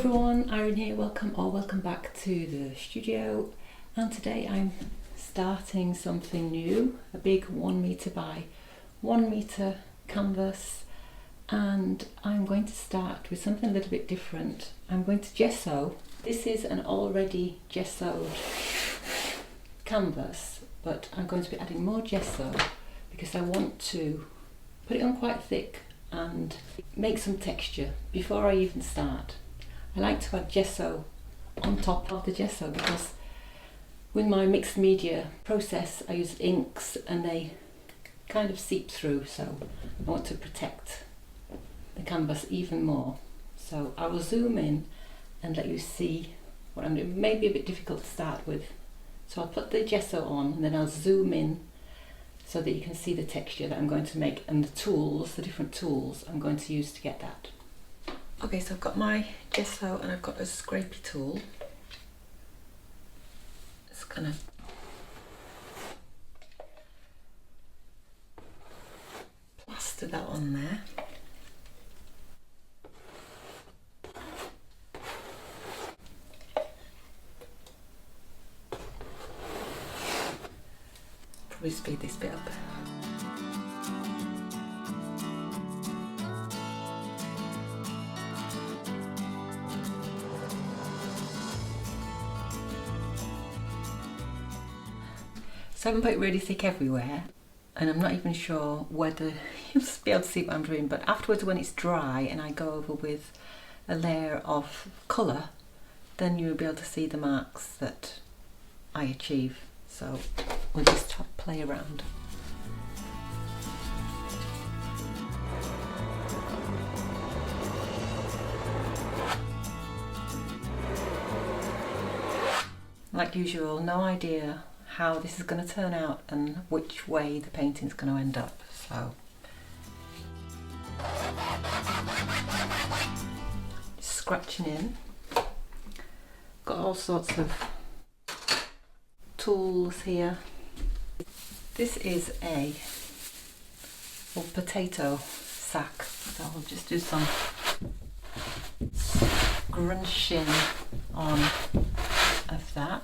everyone, Irene here, welcome back to the studio, and today I'm starting something new, a big 1 meter by 1 meter canvas, and I'm going to start with something a little bit different. I'm going to gesso. This is an already gessoed canvas, but I'm going to be adding more gesso because I want to put it on quite thick and make some texture before I even start. I like to add gesso on top of the gesso because with my mixed media process I use inks and they kind of seep through, so I want to protect the canvas even more. So I will zoom in and let you see what I'm doing. It may be a bit difficult to start with, so I'll put the gesso on and then I'll zoom in so that you can see the texture that I'm going to make and the tools, the different tools I'm going to use to get that. Okay, so I've got my gesso and I've got a scrapey tool. Just gonna plaster that on there. Probably speed this bit up. So I haven't put it really thick everywhere, and I'm not even sure whether you'll be able to see what I'm doing, but afterwards when it's dry and I go over with a layer of colour, then you'll be able to see the marks that I achieve. So we'll just play around. Like usual, no idea how this is going to turn out and which way the painting's going to end up, so just scratching in. Got all sorts of tools here. This is a old potato sack, so I'll just do some scrunching on of that.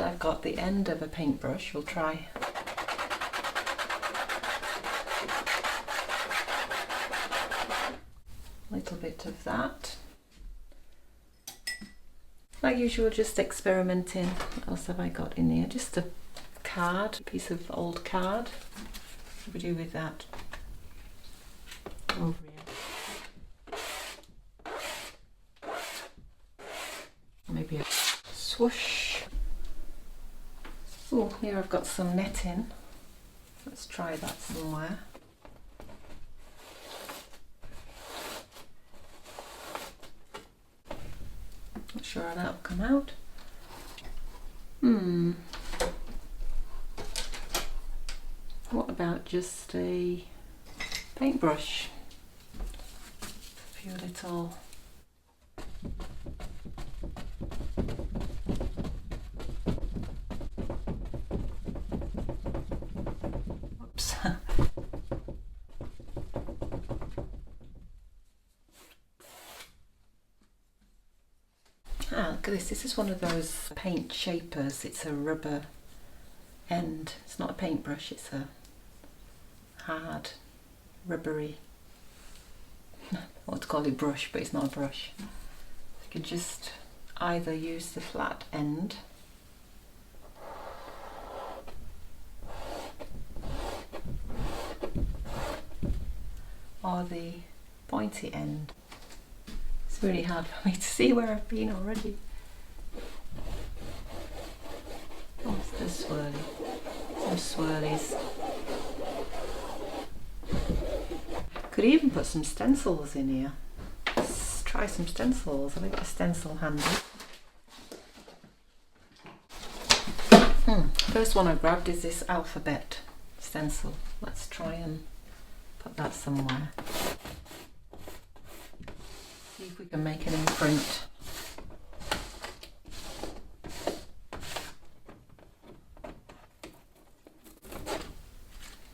I've got the end of a paintbrush. We'll try a little bit of that. Like usual, just experimenting. What else have I got in here? Just a card, a piece of old card. What do we do with that? Over here. Maybe a swoosh. Oh, here I've got some netting. Let's try that somewhere. Not sure how that'll come out. What about just a paintbrush? A few little look at this. This is one of those paint shapers. It's a rubber end. It's not a paintbrush, it's a hard, rubbery, I want to call it brush, but it's not a brush. You can just either use the flat end or the pointy end. It's really hard for me to see where I've been already. Oh, there's some swirlies. Could even put some stencils in here. Let's try some stencils. I've got a stencil handy. First one I grabbed is this alphabet stencil. Let's try and put that somewhere. See if we can make an imprint.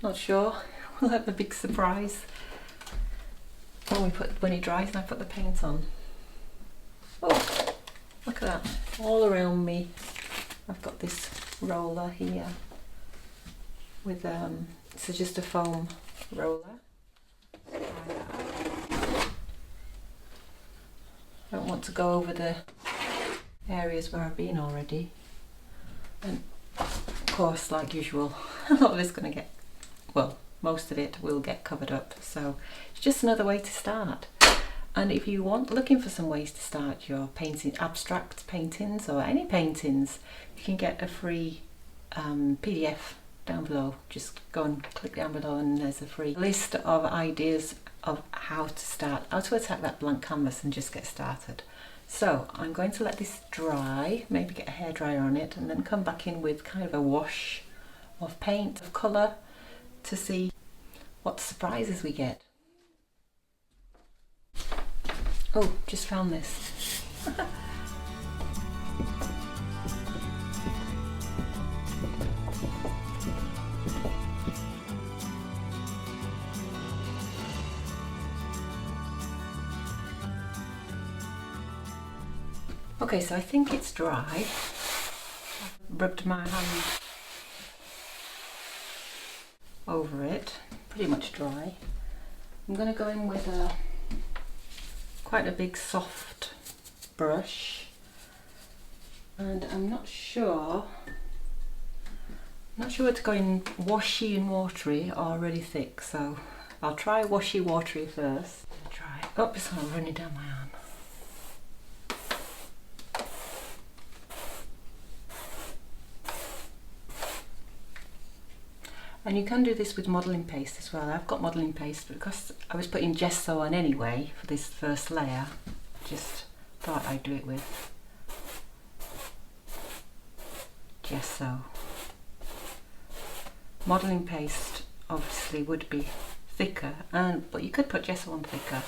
Not sure we'll have a big surprise. Oh, when it dries and I put the paint on. Oh, look at that, all around me. I've got this roller here with, so just a foam roller. I don't want to go over the areas where I've been already. And of course, like usual, a lot of it's going to get, well, most of it will get covered up. So it's just another way to start. And if you want, looking for some ways to start your painting, abstract paintings or any paintings, you can get a free PDF down below. Just go and click down below and there's a free list of ideas of how to start, how to attack that blank canvas and just get started. So I'm going to let this dry, maybe get a hairdryer on it, and then come back in with kind of a wash of paint, of colour, to see what surprises we get. Oh, just found this. Okay, so I think it's dry. I've rubbed my hand over it, pretty much dry. I'm going to go in with quite a big soft brush, and I'm not sure whether to go in washy and watery or really thick, so I'll try washy watery first. Oh, it's not running down my arm. And you can do this with modelling paste as well. I've got modelling paste because I was putting gesso on anyway for this first layer. Just thought I'd do it with gesso. Modelling paste obviously would be thicker, but you could put gesso on thicker.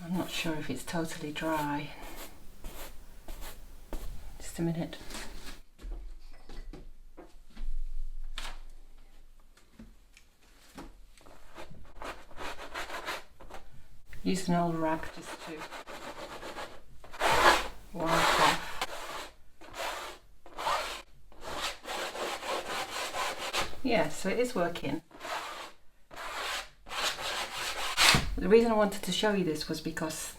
I'm not sure if it's totally dry. Just a minute. Use an old rag just to wipe off. Yeah, so it is working. The reason I wanted to show you this was because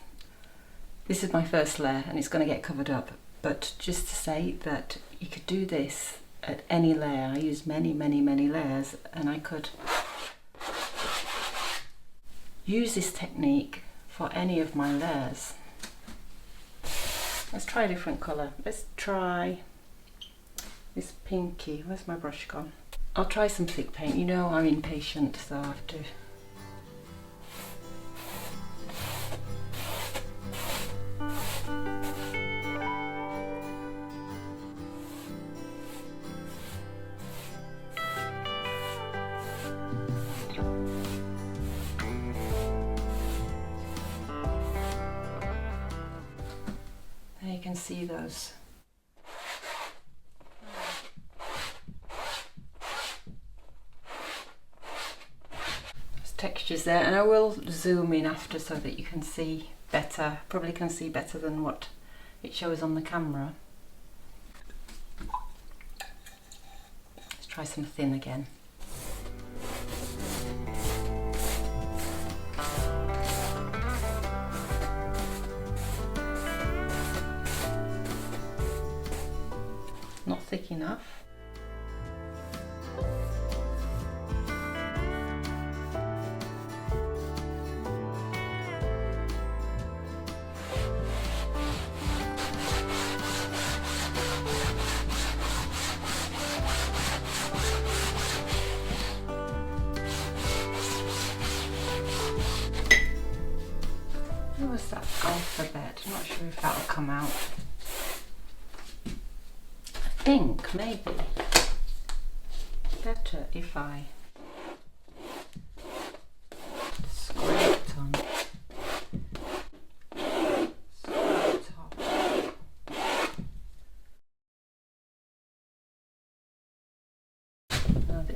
this is my first layer and it's going to get covered up. But just to say that you could do this at any layer. I use many layers, and I could use this technique for any of my layers. Let's try a different colour. Let's try this pinky. Where's my brush gone? I'll try some thick paint. You know I'm impatient, so I have to. There you can see those. There's textures there, and I will zoom in after so that you can see better. Probably can see better than what it shows on the camera. Let's try some thin again. Not thick enough. What was that alphabet? I'm not sure if that'll come out. I think maybe better if I scraped on top.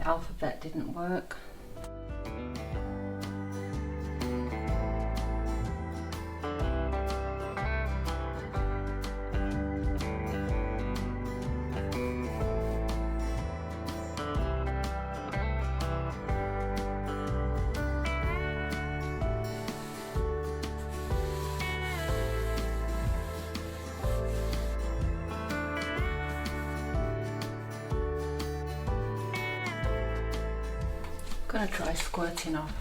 the alphabet didn't work. I'm going to try squirting off.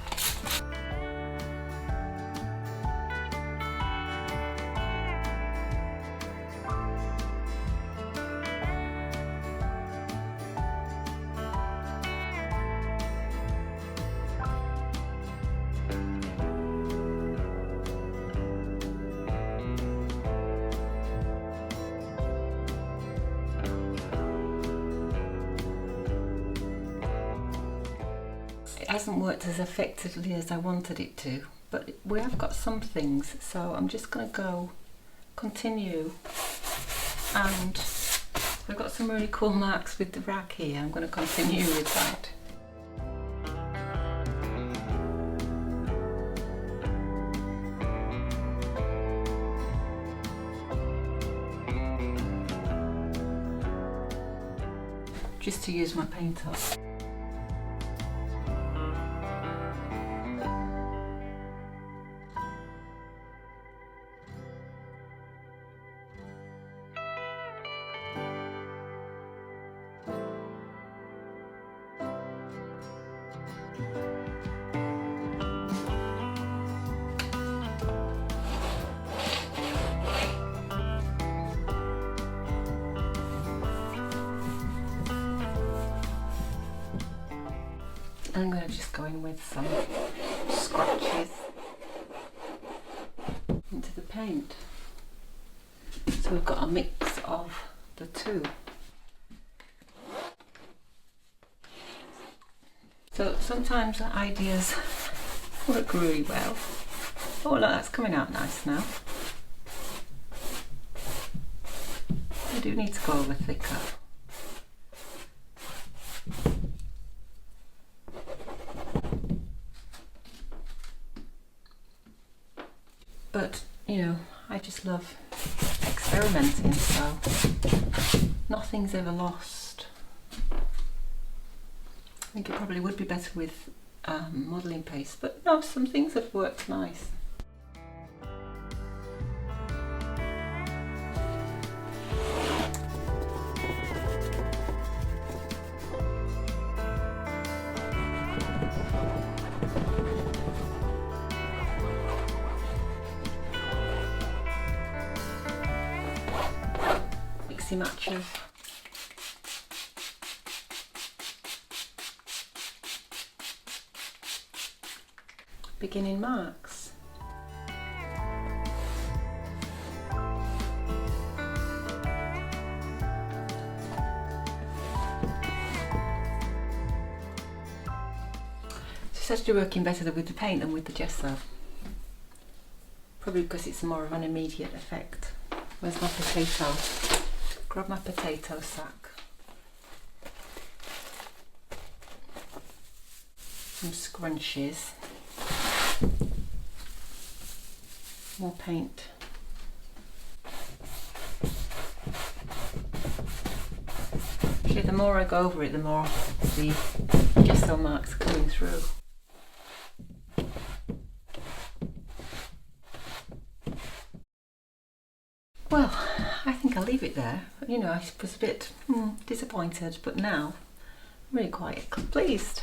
It hasn't worked as effectively as I wanted it to, but we have got some things, so I'm just going to continue, and we've got some really cool marks with the rag here. I'm going to continue with that. Just to use my paint up. I'm going to just go in with some scratches into the paint. So we've got a mix of the two. So sometimes ideas work really well. Oh look, that's coming out nice now. I do need to go over thicker. But, you know, I just love experimenting, so nothing's ever lost. I think it probably would be better with modelling paste, but no, some things have worked nice. Match of beginning marks. It's actually working better with the paint than with the gesso. Probably because it's more of an immediate effect. Where's my potato? Grab my potato sack, some scrunchies, more paint. Actually, the more I go over it, the more the gesso marks are coming through. Well, I think I'll leave it there. You know, I was a bit disappointed, but now I'm really quite pleased.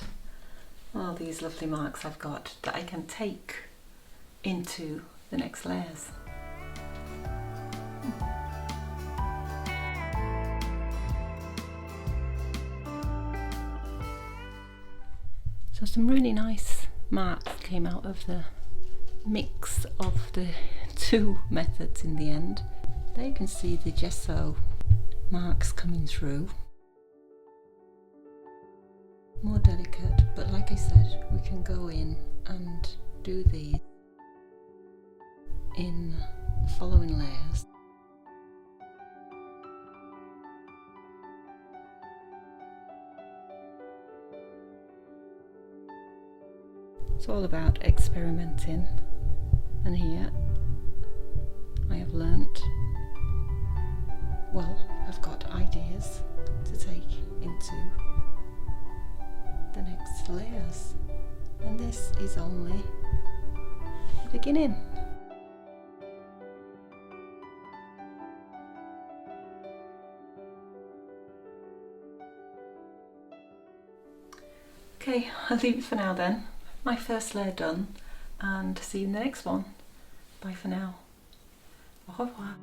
All these lovely marks I've got that I can take into the next layers. So some really nice marks came out of the mix of the two methods in the end. There you can see the gesso marks coming through. More delicate, but like I said, we can go in and do these in the following layers. all about experimenting, and here I have learnt, well, I've got ideas to take into the next layers, and this is only the beginning. Okay, I'll leave it for now then. My first layer done, and see you in the next one. Bye for now. Au revoir.